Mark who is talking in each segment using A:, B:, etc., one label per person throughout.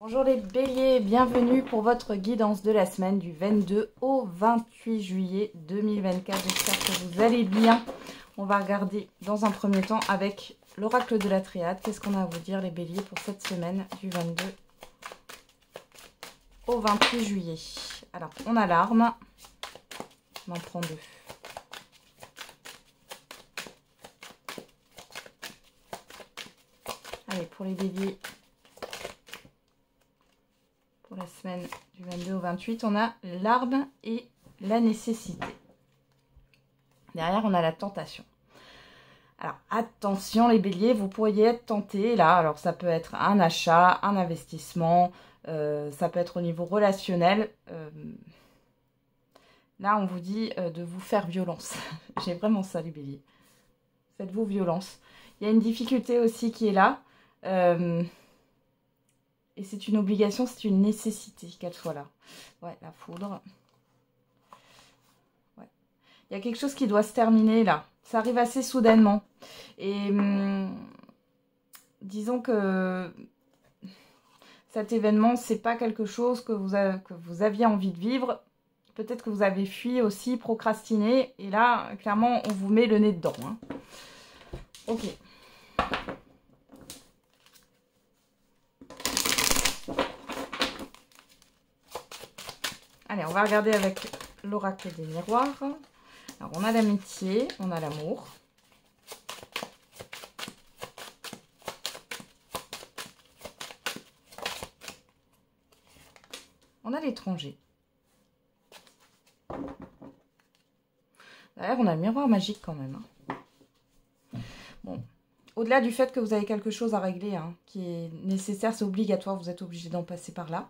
A: Bonjour les béliers, bienvenue pour votre guidance de la semaine du 22 au 28 juillet 2024. J'espère que vous allez bien. On va regarder dans un premier temps avec l'oracle de la triade. Qu'est-ce qu'on a à vous dire les béliers pour cette semaine du 22 au 28 juillet. Alors, on a l'arme. On en prend deux. Allez, pour les béliers, pour la semaine du 22 au 28, on a l'arme et la nécessité. Derrière, on a la tentation. Alors, attention les béliers, vous pourriez être tentés là. Alors, ça peut être un achat, un investissement, ça peut être au niveau relationnel. Là, on vous dit de vous faire violence. J'ai vraiment ça les béliers. Faites-vous violence. Il y a une difficulté aussi qui est là. Et c'est une obligation, c'est une nécessité qu'elle soit là. Ouais, la foudre. Ouais. Il y a quelque chose qui doit se terminer là. Ça arrive assez soudainement. Et disons que cet événement, c'est pas quelque chose que vous aviez envie de vivre. Peut-être que vous avez fui aussi, procrastiné. Et là, clairement, on vous met le nez dedans. Hein. Ok. Allez, on va regarder avec l'oracle des miroirs. Alors, on a l'amitié, on a l'amour. On a l'étranger. D'ailleurs, on a le miroir magique quand même. Hein. Bon, au-delà du fait que vous avez quelque chose à régler, hein, qui est nécessaire, c'est obligatoire, vous êtes obligé d'en passer par là.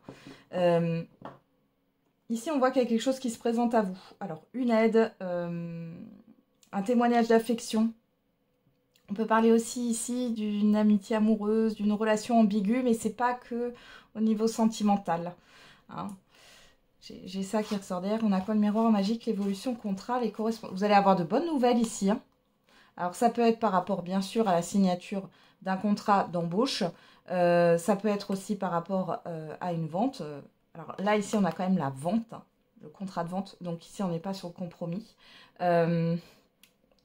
A: Ici, on voit qu'il y a quelque chose qui se présente à vous. Alors, une aide, un témoignage d'affection. On peut parler aussi ici d'une amitié amoureuse, d'une relation ambiguë, mais c'est pas que au niveau sentimental. Hein. J'ai ça qui ressort derrière. On a quoi le miroir magique, l'évolution, contrat, les correspondances. Vous allez avoir de bonnes nouvelles ici. Hein. Alors, ça peut être par rapport, bien sûr, à la signature d'un contrat d'embauche. Ça peut être aussi par rapport à une vente. Alors là, ici, on a quand même la vente, hein, le contrat de vente. Donc ici, on n'est pas sur le compromis.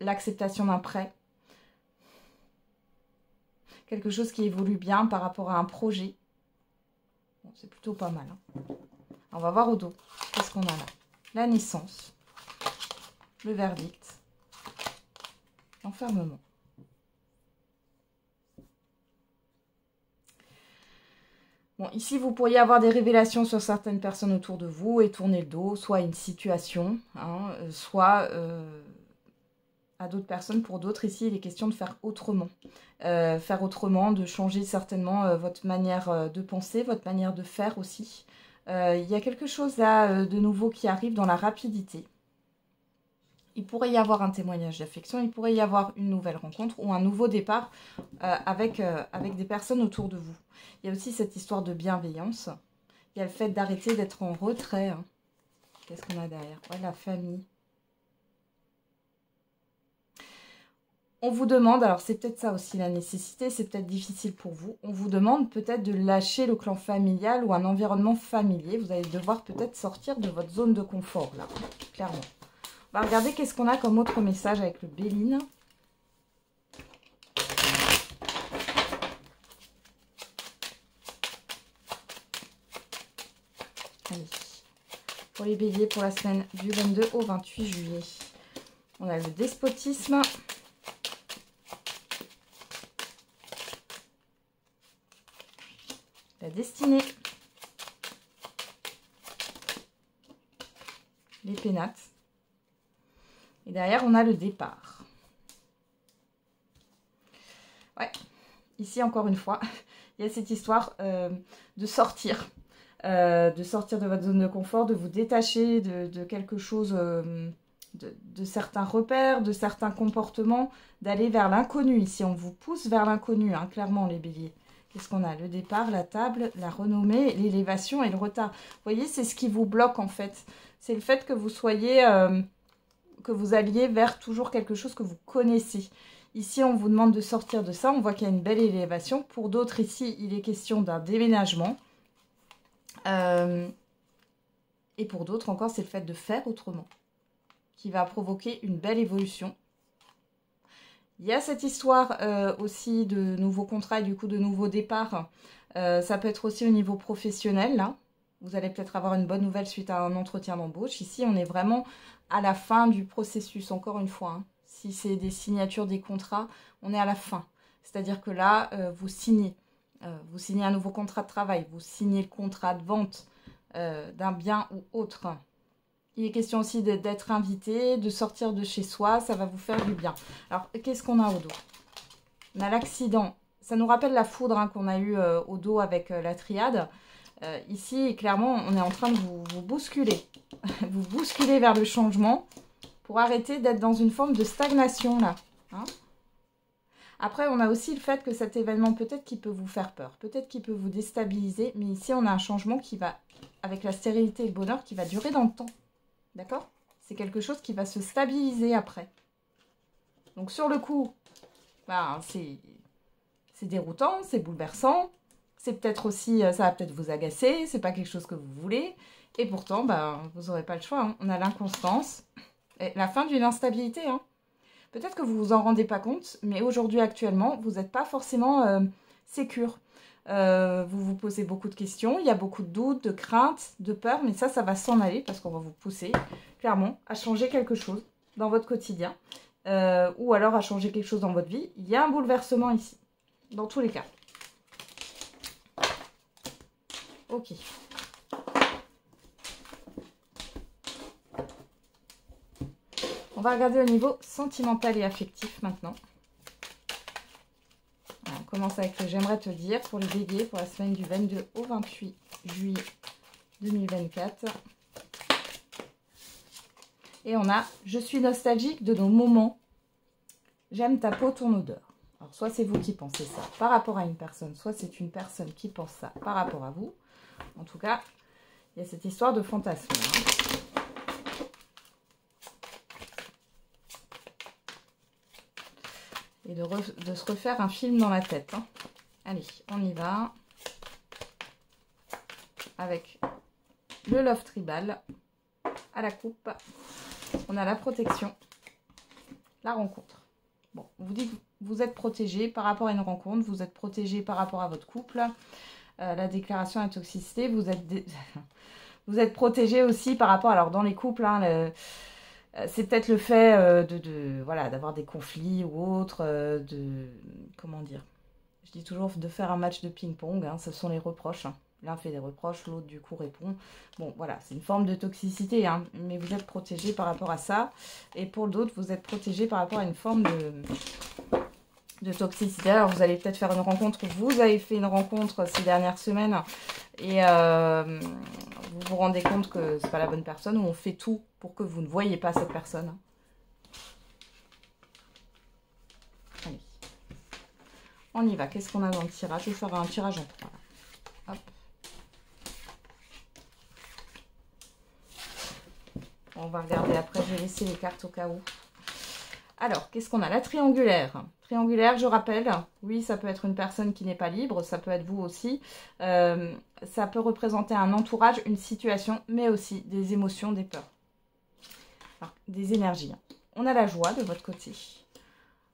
A: L'acceptation d'un prêt. Quelque chose qui évolue bien par rapport à un projet. Bon, c'est plutôt pas mal. Hein. On va voir au dos. Qu'est-ce qu'on a là? La naissance. Le verdict. L'enfermement. Bon, ici, vous pourriez avoir des révélations sur certaines personnes autour de vous et tourner le dos, soit à une situation, hein, soit à d'autres personnes. Pour d'autres, ici, il est question de faire autrement. Faire autrement, de changer certainement votre manière de penser, votre manière de faire aussi. Il y a quelque chose là de nouveau qui arrive dans la rapidité. Il pourrait y avoir un témoignage d'affection, il pourrait y avoir une nouvelle rencontre ou un nouveau départ avec des personnes autour de vous. Il y a aussi cette histoire de bienveillance. Il y a le fait d'arrêter d'être en retrait. Hein. Qu'est-ce qu'on a derrière? Ouais, la famille. On vous demande, alors c'est peut-être ça aussi la nécessité, c'est peut-être difficile pour vous. On vous demande peut-être de lâcher le clan familial ou un environnement familier. Vous allez devoir peut-être sortir de votre zone de confort là, clairement. On va regarder qu'est-ce qu'on a comme autre message avec le Béline. Allez. Pour les béliers, pour la semaine du 22 au 28 juillet. On a le despotisme. La destinée. Les pénates. Et derrière, on a le départ. Ouais, ici, encore une fois, il y a cette histoire de sortir. De sortir de votre zone de confort, de vous détacher de quelque chose, de certains repères, de certains comportements, d'aller vers l'inconnu. Ici, on vous pousse vers l'inconnu, hein, clairement, les béliers. Qu'est-ce qu'on a? Le départ, la table, la renommée, l'élévation et le retard. Vous voyez, c'est ce qui vous bloque, en fait. C'est le fait que vous soyez... que vous alliez vers toujours quelque chose que vous connaissez. Ici, on vous demande de sortir de ça. On voit qu'il y a une belle élévation. Pour d'autres, ici, il est question d'un déménagement. Et pour d'autres encore, c'est le fait de faire autrement qui va provoquer une belle évolution. Il y a cette histoire aussi de nouveaux contrats et du coup de nouveaux départs. Ça peut être aussi au niveau professionnel, là. Vous allez peut-être avoir une bonne nouvelle suite à un entretien d'embauche. Ici, on est vraiment à la fin du processus, encore une fois. Hein. Si c'est des signatures des contrats, on est à la fin. C'est-à-dire que là, vous signez. Vous signez un nouveau contrat de travail. Vous signez le contrat de vente d'un bien ou autre. Il est question aussi d'être invité, de sortir de chez soi. Ça va vous faire du bien. Alors, qu'est-ce qu'on a au dos? On a l'accident. Ça nous rappelle la foudre hein, qu'on a eue au dos avec la triade. Ici, clairement, on est en train de vous bousculer. Vous bousculer vers le changement pour arrêter d'être dans une forme de stagnation, là. Hein. Après, on a aussi le fait que cet événement, peut-être qu'il peut vous faire peur, peut-être qu'il peut vous déstabiliser, mais ici, on a un changement qui va, avec la stérilité et le bonheur, qui va durer dans le temps. D'accord? C'est quelque chose qui va se stabiliser après. Donc, sur le coup, ben, c'est déroutant, c'est bouleversant. C'est peut-être aussi, ça va peut-être vous agacer, c'est pas quelque chose que vous voulez. Et pourtant, ben, vous n'aurez pas le choix. Hein. On a l'inconstance, la fin d'une instabilité. Hein. Peut-être que vous vous en rendez pas compte, mais aujourd'hui, actuellement, vous n'êtes pas forcément sécure. Vous vous posez beaucoup de questions, il y a beaucoup de doutes, de craintes, de peurs, mais ça va s'en aller parce qu'on va vous pousser, clairement, à changer quelque chose dans votre quotidien ou alors à changer quelque chose dans votre vie. Il y a un bouleversement ici, dans tous les cas. Ok. On va regarder au niveau sentimental et affectif maintenant. Alors, on commence avec le j'aimerais te dire pour les béliers pour la semaine du 22 au 28 juillet 2024. Et on a je suis nostalgique de nos moments. J'aime ta peau, ton odeur. Alors, soit c'est vous qui pensez ça par rapport à une personne, soit c'est une personne qui pense ça par rapport à vous. En tout cas, il y a cette histoire de fantasme. Hein. Et de se refaire un film dans la tête. Hein. Allez, on y va. Avec le Love Tribal à la coupe. On a la protection, la rencontre. Bon, on vous dit que vous êtes protégé par rapport à une rencontre, vous êtes protégé par rapport à votre couple. La déclaration à la toxicité, vous êtes protégé aussi par rapport, alors dans les couples, hein, c'est peut-être le fait voilà, d'avoir des conflits ou autre, comment dire, je dis toujours de faire un match de ping-pong, hein, ce sont les reproches. Hein. L'un fait des reproches, l'autre du coup répond. Bon voilà, c'est une forme de toxicité, hein, mais vous êtes protégé par rapport à ça. Et pour d'autres, vous êtes protégé par rapport à une forme de toxicité. Alors vous allez peut-être faire une rencontre, vous avez fait une rencontre ces dernières semaines et vous vous rendez compte que c'est pas la bonne personne ou on fait tout pour que vous ne voyez pas cette personne. Allez, on y va. Qu'est-ce qu'on a dans le tirage? Je vais faire un tirage en 3. Hop. On va regarder après, je vais laisser les cartes au cas où. Alors, qu'est-ce qu'on a? La triangulaire. Triangulaire, je rappelle, oui, ça peut être une personne qui n'est pas libre, ça peut être vous aussi. Ça peut représenter un entourage, une situation, mais aussi des émotions, des peurs. Alors, des énergies. On a la joie de votre côté.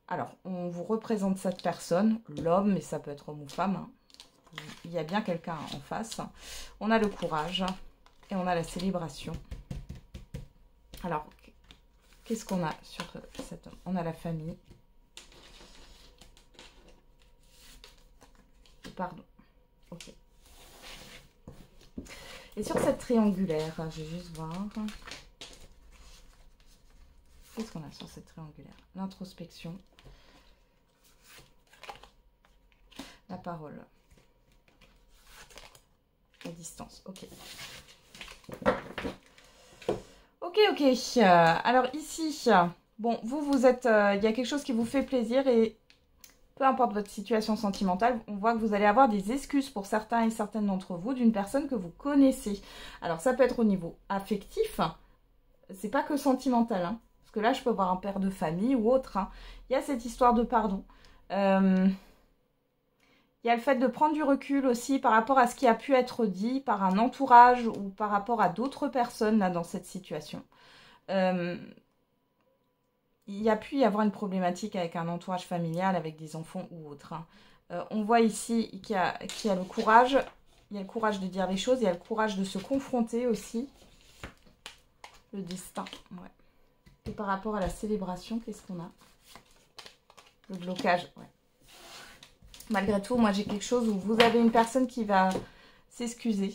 A: Alors, on vous représente cette personne, l'homme, mais ça peut être homme ou femme. Hein. Il y a bien quelqu'un en face. On a le courage et on a la célébration. Alors, qu'est-ce qu'on a sur cet homme? On a la famille. Pardon. Ok. Et sur cette triangulaire, je vais juste voir. Qu'est-ce qu'on a sur cette triangulaire? L'introspection. La parole. La distance. Ok. Ok. Alors ici, bon, vous êtes... il y a quelque chose qui vous fait plaisir et peu importe votre situation sentimentale, on voit que vous allez avoir des excuses pour certains et certaines d'entre vous d'une personne que vous connaissez. Alors ça peut être au niveau affectif, c'est pas que sentimental, hein, parce que là je peux voir un père de famille ou autre. Hein. Il y a cette histoire de pardon. Il Il y a le fait de prendre du recul aussi par rapport à ce qui a pu être dit par un entourage ou par rapport à d'autres personnes là dans cette situation. Il y a pu y avoir une problématique avec un entourage familial, avec des enfants ou autre. Hein. On voit ici qu'il y a le courage. Il y a le courage de dire les choses. Il y a le courage de se confronter aussi. Le destin, ouais. Et par rapport à la célébration, qu'est-ce qu'on a? Le blocage, ouais. Malgré tout, moi j'ai quelque chose où vous avez une personne qui va s'excuser.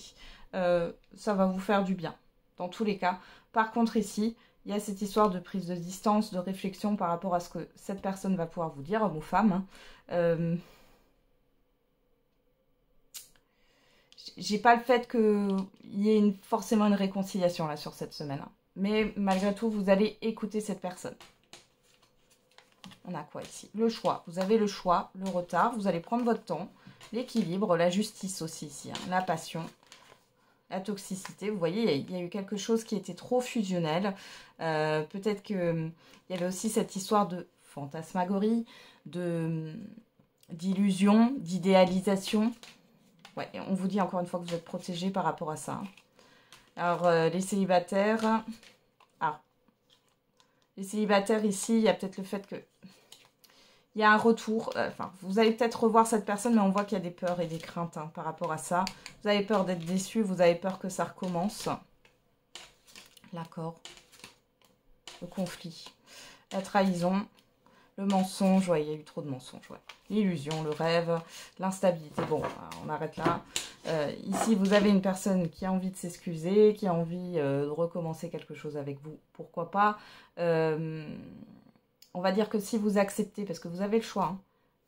A: Ça va vous faire du bien, dans tous les cas. Par contre ici, il y a cette histoire de prise de distance, de réflexion par rapport à ce que cette personne va pouvoir vous dire, homme ou femme. Hein. J'ai pas le fait qu'il y ait forcément une réconciliation là sur cette semaine. Hein. Mais malgré tout, vous allez écouter cette personne. On a quoi ici? Le choix. Vous avez le choix, le retard. Vous allez prendre votre temps. L'équilibre, la justice aussi ici. Hein, la passion, la toxicité. Vous voyez, il y a eu quelque chose qui était trop fusionnel. Peut-être qu'il y avait aussi cette histoire de fantasmagorie, d'illusion, d'idéalisation. Ouais, on vous dit encore une fois que vous êtes protégés par rapport à ça. Alors, les célibataires... Alors, les célibataires ici, il y a peut-être le fait que... Il y a un retour. Enfin, vous allez peut-être revoir cette personne, mais on voit qu'il y a des peurs et des craintes hein, par rapport à ça. Vous avez peur d'être déçu, vous avez peur que ça recommence. L'accord. Le conflit. La trahison. Le mensonge. Ouais, il y a eu trop de mensonges. Ouais. L'illusion, le rêve, l'instabilité. Bon, on arrête là. Ici, vous avez une personne qui a envie de s'excuser, qui a envie de recommencer quelque chose avec vous. Pourquoi pas on va dire que si vous acceptez, parce que vous avez le choix, hein,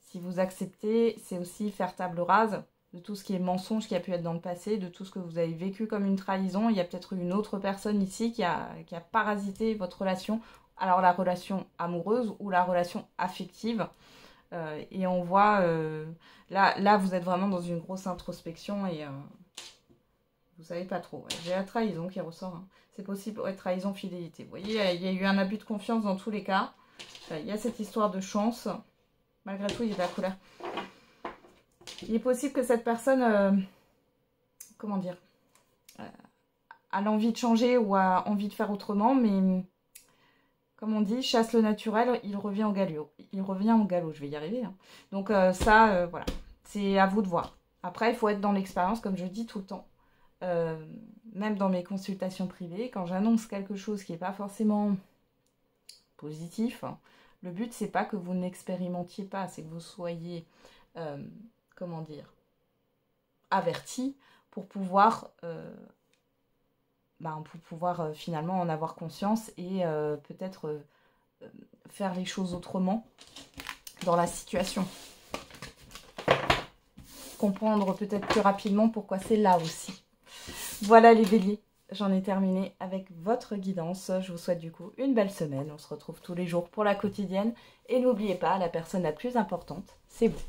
A: si vous acceptez, c'est aussi faire table rase de tout ce qui est mensonge qui a pu être dans le passé, de tout ce que vous avez vécu comme une trahison. Il y a peut-être une autre personne ici qui a parasité votre relation. Alors la relation amoureuse ou la relation affective. Et on voit, là vous êtes vraiment dans une grosse introspection et vous savez pas trop. Ouais. J'ai la trahison qui ressort. Hein. C'est possible, ouais, trahison, fidélité. Vous voyez, il y a eu un abus de confiance dans tous les cas. Il y a cette histoire de chance. Malgré tout, il y a de la colère. Il est possible que cette personne, comment dire, a l'envie de changer ou a envie de faire autrement, mais comme on dit, chasse le naturel, il revient au galop. Il revient au galop, je vais y arriver. Hein. Donc ça, voilà, c'est à vous de voir. Après, il faut être dans l'expérience, comme je dis tout le temps. Même dans mes consultations privées, quand j'annonce quelque chose qui n'est pas forcément positif, hein, le but, c'est pas que vous n'expérimentiez pas, c'est que vous soyez, comment dire, averti pour pouvoir, finalement en avoir conscience et peut-être faire les choses autrement dans la situation. Comprendre peut-être plus rapidement pourquoi c'est là aussi. Voilà les béliers. J'en ai terminé avec votre guidance. Je vous souhaite du coup une belle semaine. On se retrouve tous les jours pour la quotidienne. Et n'oubliez pas, la personne la plus importante, c'est vous.